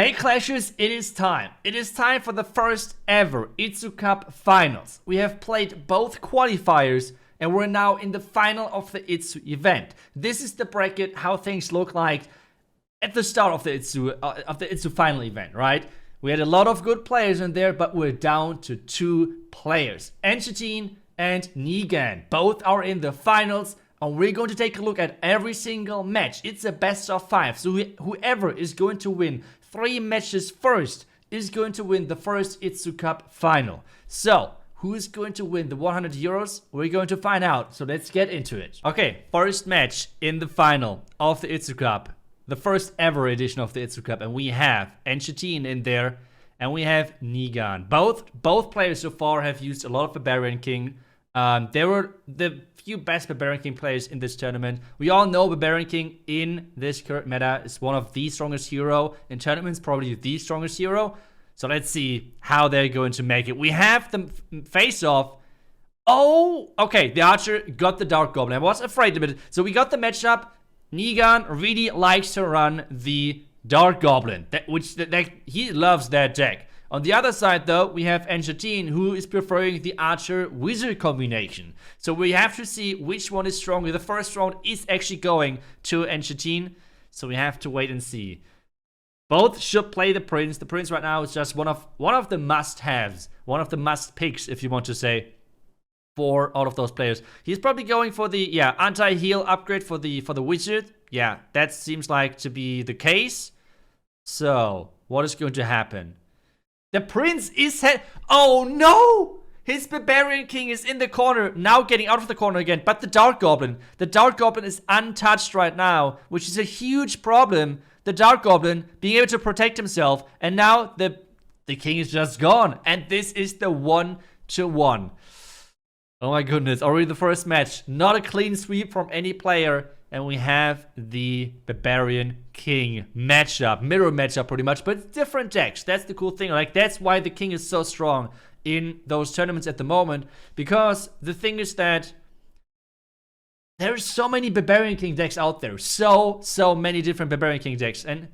Okay, Clashers, it is time. It is time for the first ever iTzu Cup Finals. We have played both qualifiers and we're now in the final of the iTzu event. This is the bracket, how things look like at the start of the iTzu final event, right? We had a lot of good players in there, but we're down to 2 players. Enchitine and Negan. Both are in the finals. And we're going to take a look at every single match. It's a best of 5. So whoever is going to win 3 matches first is going to win the first iTzu Cup final. So, who is going to win the 100 euros? We're going to find out. So let's get into it. Okay, first match in the final of the iTzu Cup. The first ever edition of the iTzu Cup. And we have Enchitine in there. And we have Negan. Both players so far have used a lot of Barbarian King. They were the few best Barbarian King players in this tournament. We all know Barbarian King in this current meta is one of the strongest hero in tournaments, probably the strongest hero. So let's see how they're going to make it. We have the face-off. Oh, okay, the Archer got the Dark Goblin. I was afraid of it. So we got the matchup. Negan really likes to run the Dark Goblin, he loves that deck. On the other side, though, we have Enchitine, who is preferring the Archer-Wizard combination. So we have to see which one is stronger. The first round is actually going to Enchitine, so we have to wait and see. Both should play the Prince. The Prince right now is just one of the must-haves, one of the must-picks, if you want to say, for all of those players. He's probably going for the anti-heal upgrade for the Wizard. Yeah, that seems like to be the case. So, what is going to happen? The Prince is oh no! His Barbarian King is in the corner, now getting out of the corner again. But the Dark Goblin is untouched right now, which is a huge problem. The Dark Goblin being able to protect himself, and now the King is just gone. And this is the 1-1. Oh my goodness, already the first match. Not a clean sweep from any player. And we have the Barbarian King matchup, mirror matchup pretty much, but different decks. That's the cool thing. Like, that's why the King is so strong in those tournaments at the moment. Because the thing is that there's so many Barbarian King decks out there. So many different Barbarian King decks. And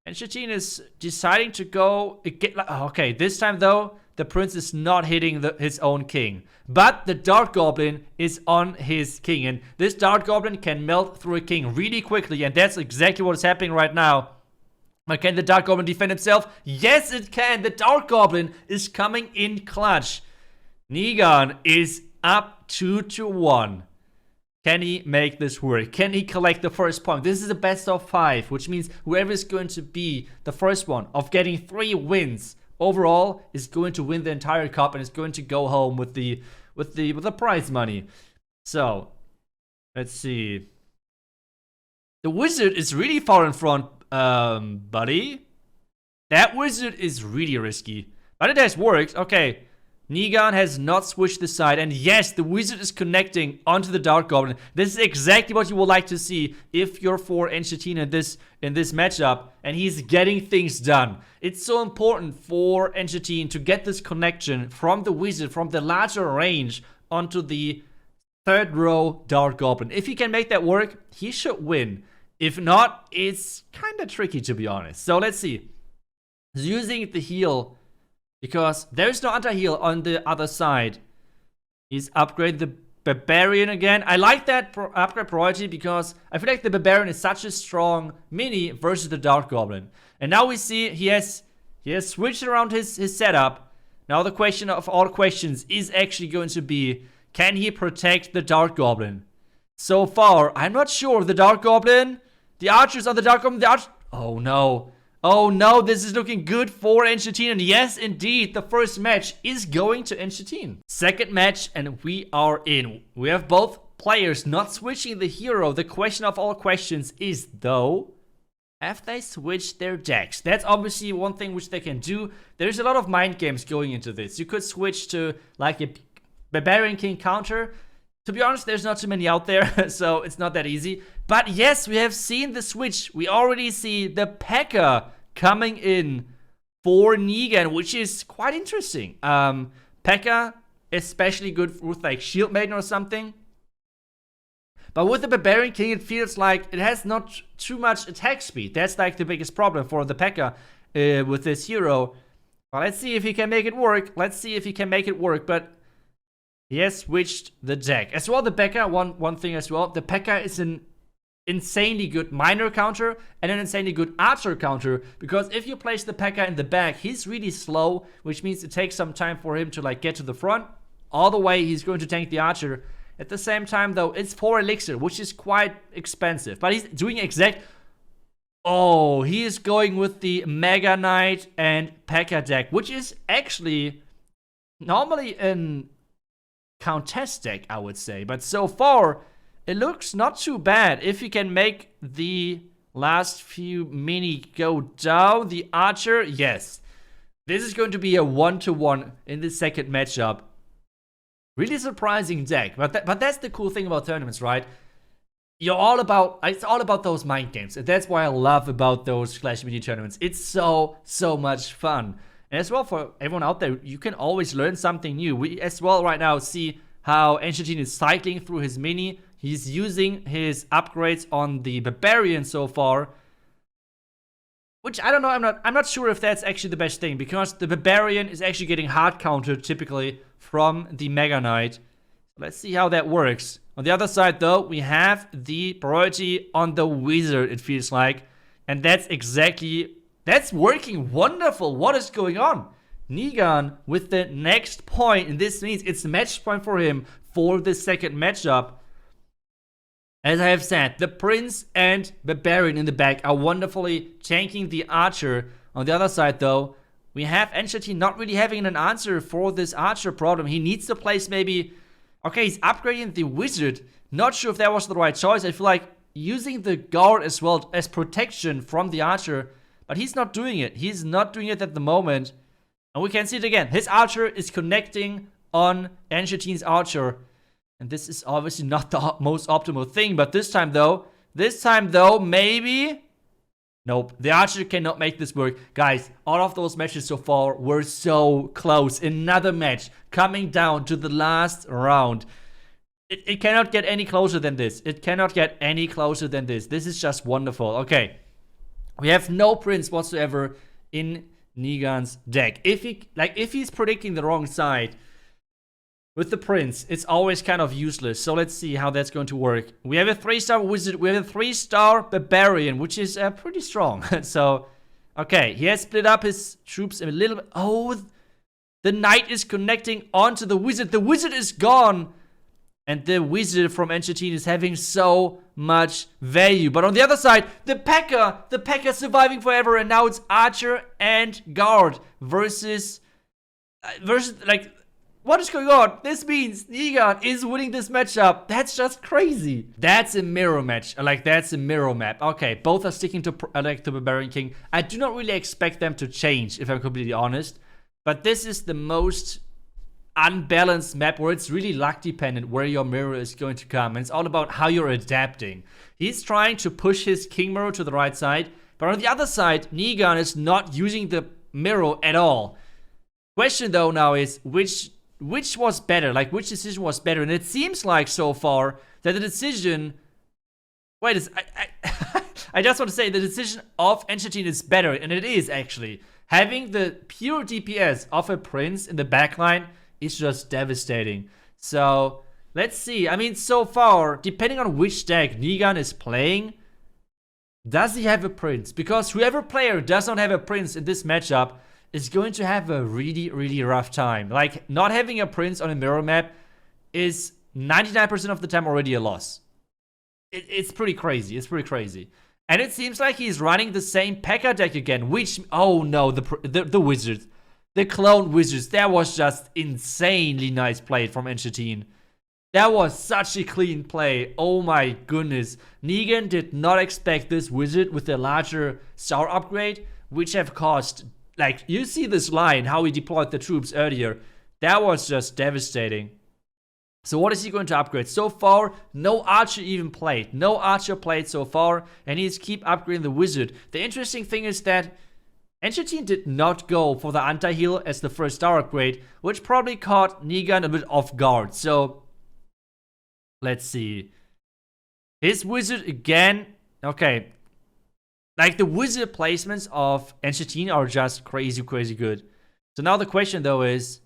Enchitine is deciding to go okay, this time though, the Prince is not hitting his own King. But the Dark Goblin is on his King. And this Dark Goblin can melt through a King really quickly. And that's exactly what is happening right now. But can the Dark Goblin defend himself? Yes, it can. The Dark Goblin is coming in clutch. Negan is up 2-1. Can he make this work? Can he collect the first point? This is a best of 5, which means whoever is going to be the first one of getting 3 wins overall is going to win the entire cup and is going to go home with the prize money. So let's see. The Wizard is really far in front, buddy. That Wizard is really risky, but it has worked. Okay, Negan has not switched the side, and yes, the Wizard is connecting onto the Dark Goblin. This is exactly what you would like to see if you're for Enchitine in this matchup, and he's getting things done. It's so important for Enchitine to get this connection from the Wizard, from the larger range, onto the 3rd row Dark Goblin. If he can make that work, he should win. If not, it's kind of tricky, to be honest. So let's see. He's using the heal, because there's no anti-heal on the other side. He's upgraded the Barbarian again. I like that upgrade priority because I feel like the Barbarian is such a strong mini versus the Dark Goblin. And now we see he has switched around his setup. Now the question of all questions is actually going to be, can he protect the Dark Goblin? So far, I'm not sure. The Dark Goblin, the Archers on the Dark Goblin, oh no. Oh no, this is looking good for Enchitine. And yes, indeed, the first match is going to Enchitine. Second match, and we are in. We have both players not switching the hero. The question of all questions is, though, have they switched their decks? That's obviously one thing which they can do. There's a lot of mind games going into this. You could switch to, like, a Barbarian King counter. To be honest, there's not too many out there, so it's not that easy. But yes, we have seen the switch. We already see the P.E.K.K.A. coming in for Negan, which is quite interesting. P.E.K.K.A. especially good with like Shield Maiden or something. But with the Barbarian King, it feels like it has not too much attack speed. That's like the biggest problem for the P.E.K.K.A. with this hero. Well, let's see if he can make it work. But he has switched the deck. As well, the P.E.K.K.A, one thing as well. The P.E.K.K.A is an insanely good miner counter and an insanely good archer counter, because if you place the P.E.K.K.A in the back, he's really slow, which means it takes some time for him to like get to the front. All the way he's going to tank the archer. At the same time though, it's 4 elixir, which is quite expensive, but he's doing exact. Oh, he is going with the Mega Knight and P.E.K.K.A deck, which is actually normally an contest deck, I would say, but so far it looks not too bad. If you can make the last few mini go down, the archer, yes. This is going to be a 1-to-1 in the second matchup. Really surprising deck, but that's the cool thing about tournaments, right? It's all about those mind games, and that's why I love about those Clash Mini tournaments. It's so much fun. And as well, for everyone out there, you can always learn something new. We as well right now see how Enchatin is cycling through his mini. He's using his upgrades on the Barbarian so far, which I don't know. I'm not sure if that's actually the best thing, because the Barbarian is actually getting hard countered typically from the Mega Knight. Let's see how that works. On the other side though, we have the priority on the Wizard, it feels like, and that's working wonderful. What is going on? Negan with the next point, and this means it's a match point for him for the second matchup. As I have said, the Prince and Barbarian in the back are wonderfully tanking the Archer. On the other side though, we have Enchatin not really having an answer for this Archer problem. He needs to place maybe... Okay, he's upgrading the Wizard. Not sure if that was the right choice. I feel like using the Guard as well as protection from the Archer, but he's not doing it. He's not doing it at the moment. And we can see it again. His Archer is connecting on Enchatin's Archer. And this is obviously not the most optimal thing. But this time though, maybe... Nope, the Archer cannot make this work. Guys, all of those matches so far were so close. Another match coming down to the last round. It cannot get any closer than this. This is just wonderful. Okay, we have no Prince whatsoever in Negan's deck. If he's predicting the wrong side with the Prince, it's always kind of useless. So let's see how that's going to work. We have a 3-star Wizard. We have a 3-star Barbarian, which is pretty strong. So, okay, he has split up his troops a little bit. Oh, the Knight is connecting onto the Wizard. The Wizard is gone. And the Wizard from Enchatin is having so much value. But on the other side, the P.E.K.K.A surviving forever. And now it's Archer and Guard versus like... What is going on? This means Negan is winning this matchup. That's just crazy. That's a mirror match. That's a mirror map. Okay, both are sticking to the Barbarian King. I do not really expect them to change, if I'm completely honest. But this is the most unbalanced map where it's really luck dependent where your mirror is going to come. And it's all about how you're adapting. He's trying to push his King mirror to the right side. But on the other side, Negan is not using the mirror at all. Question though now is, which was better? Like, which decision was better? And it seems like so far that the decision... Wait, I just want to say the decision of Enchatin is better. And it is, actually. Having the pure DPS of a Prince in the backline is just devastating. So, let's see. I mean, so far, depending on which deck Negan is playing, does he have a Prince? Because whoever player does not have a Prince in this matchup is going to have a really rough time. Like, not having a Prince on a mirror map is 99% of the time already a loss. It's pretty crazy. And it seems like he's running the same P.E.K.K.A deck again, which... Oh no, the Wizards. The clone Wizards. That was just insanely nice play from Enchatin. That was such a clean play. Oh my goodness. Negan did not expect this Wizard with the larger star upgrade, which have cost... Like, you see this line, how he deployed the troops earlier. That was just devastating. So what is he going to upgrade? So far, no Archer even played. No Archer played so far, and he's keep upgrading the Wizard. The interesting thing is that Enchatin did not go for the anti-heal as the first star upgrade, which probably caught Negan a bit off guard. So, let's see. His Wizard again. Okay. Like, the wizard placements of Enchatin are just crazy, crazy good. So now the question, though, is...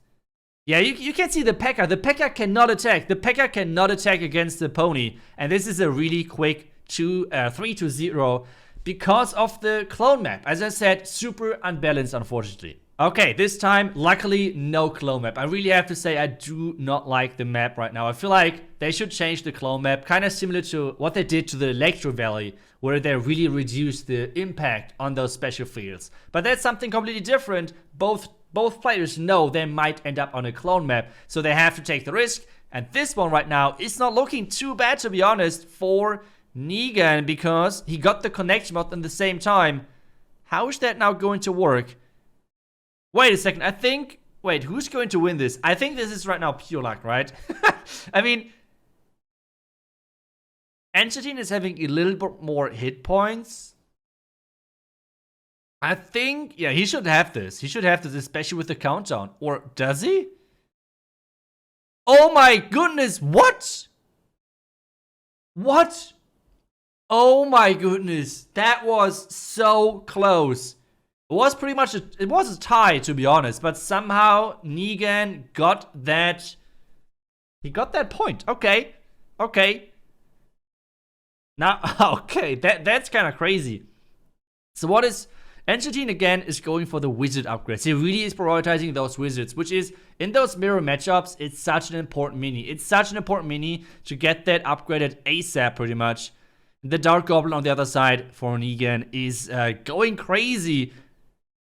Yeah, you can see the P.E.K.K.A. The P.E.K.K.A. cannot attack. The P.E.K.K.A. cannot attack against the pony. And this is a really quick 3-0 because of the clone map. As I said, super unbalanced, unfortunately. Okay, this time, luckily, no clone map. I really have to say I do not like the map right now. I feel like they should change the clone map, kind of similar to what they did to the Electro Valley, where they really reduced the impact on those special fields. But that's something completely different. Both players know they might end up on a clone map, so they have to take the risk. And this one right now is not looking too bad, to be honest, for Negan, because he got the connection mod at the same time. How is that now going to work? Wait a second, I think... Wait, who's going to win this? I think this is right now pure luck, right? I mean... Enchatin is having a little bit more hit points. I think... Yeah, he should have this. He should have this, especially with the countdown. Or does he? Oh my goodness, what? What? Oh my goodness, that was so close. It was pretty much it was a tie, to be honest, but somehow Negan got that. He got that point. Okay. Now, okay, that's kind of crazy. So what is Enchatin again is going for the wizard upgrades. He really is prioritizing those wizards, which is in those mirror matchups. It's such an important mini. It's such an important mini to get that upgraded ASAP, pretty much. The Dark Goblin on the other side for Negan is going crazy.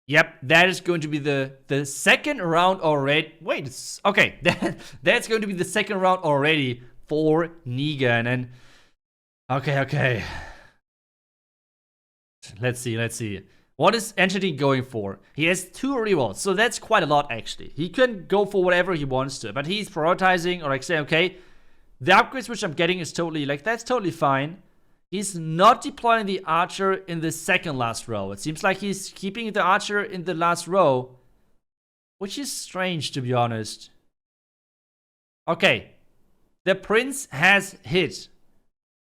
Yep, that is going to be the second round already. Wait, okay, that's going to be the second round already for Negan. And okay, let's see. What is Enchatin going for? He has 2 rerolls, so that's quite a lot actually. He can go for whatever he wants to, but he's prioritizing, or like saying, okay, the upgrades which I'm getting is totally like that's totally fine. He's not deploying the archer in the second last row. It seems like he's keeping the archer in the last row, which is strange, to be honest. Okay, the prince has hit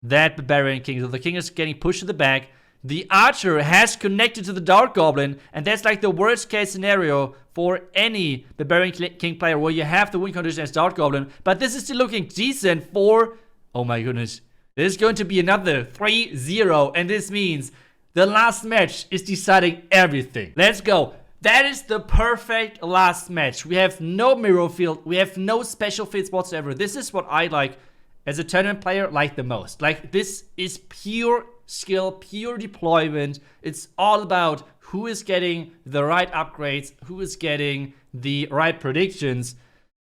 that Barbarian King, so the king is getting pushed to the back. The archer has connected to the Dark Goblin, and that's like the worst case scenario for any Barbarian King player, where you have the win condition as Dark Goblin. But this is still looking decent for... Oh my goodness. There's going to be another 3-0, and this means the last match is deciding everything. Let's go. That is the perfect last match. We have no mirror field. We have no special fields whatsoever. This is what I like as a tournament player like the most. Like, this is pure skill, pure deployment. It's all about who is getting the right upgrades, who is getting the right predictions.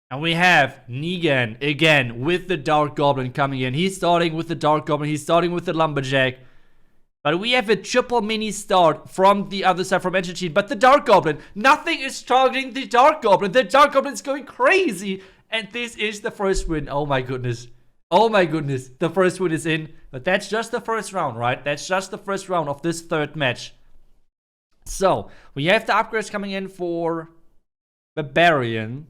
And we have Negan again with the Dark Goblin coming in. He's starting with the Dark Goblin. He's starting with the Lumberjack. But we have a triple mini start from the other side, from Enchatin. But the Dark Goblin, nothing is targeting the Dark Goblin. The Dark Goblin is going crazy. And this is the first win. Oh my goodness. Oh my goodness. The first win is in. But that's just the first round, right? That's just the first round of this third match. So, we have the upgrades coming in for Barbarian.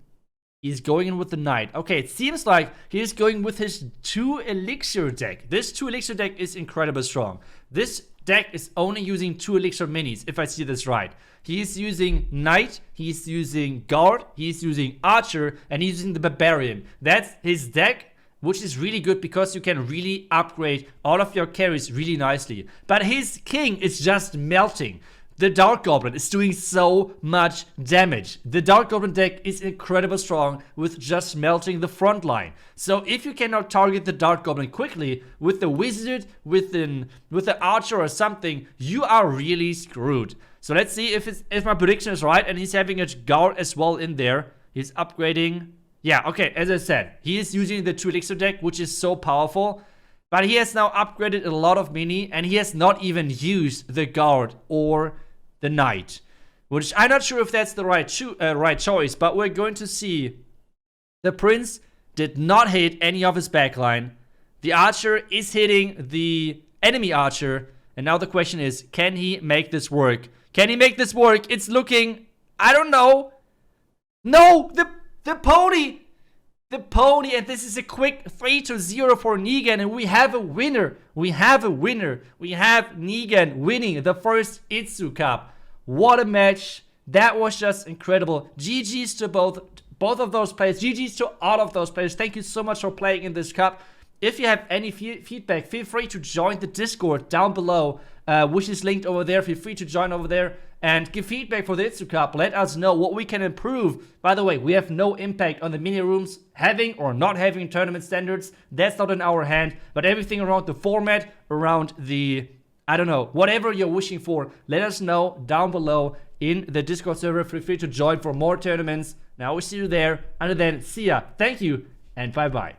He's going in with the Knight. Okay, it seems like he's going with his 2 elixir deck. This 2 elixir deck is incredibly strong. This deck is only using 2 elixir minis, if I see this right. He's using Knight, he's using Guard, he's using Archer, and he's using the Barbarian. That's his deck, which is really good because you can really upgrade all of your carries really nicely. But his king is just melting. The Dark Goblin is doing so much damage. The Dark Goblin deck is incredibly strong with just melting the front line. So if you cannot target the Dark Goblin quickly with the Wizard, with the Archer or something, you are really screwed. So let's see if my prediction is right, and he's having a Guard as well in there. He's upgrading. Yeah, okay, as I said, he is using the 2 elixir deck, which is so powerful. But he has now upgraded a lot of mini, and he has not even used the Guard or the Knight, which I'm not sure if that's the right choice, but we're going to see. The Prince did not hit any of his backline. The Archer is hitting the enemy Archer, and now the question is, can he make this work? Can he make this work? It's looking, I don't know. No, the pony. the pony, and this is a quick 3-0 for Negan, and we have a winner. We have Negan winning the first iTzu Cup. What a match. That was just incredible. GG's to both of those players. GG's to all of those players. Thank you so much for playing in this cup. If you have any feedback, feel free to join the Discord down below, which is linked over there. Feel free to join over there and give feedback for the iTzu Cup. Let us know what we can improve. By the way, we have no impact on the mini rooms having or not having tournament standards. That's not in our hand. But everything around the format, around the, I don't know, whatever you're wishing for, let us know down below in the Discord server. Feel free to join for more tournaments. Now we see you there. Until then, see ya. Thank you and bye-bye.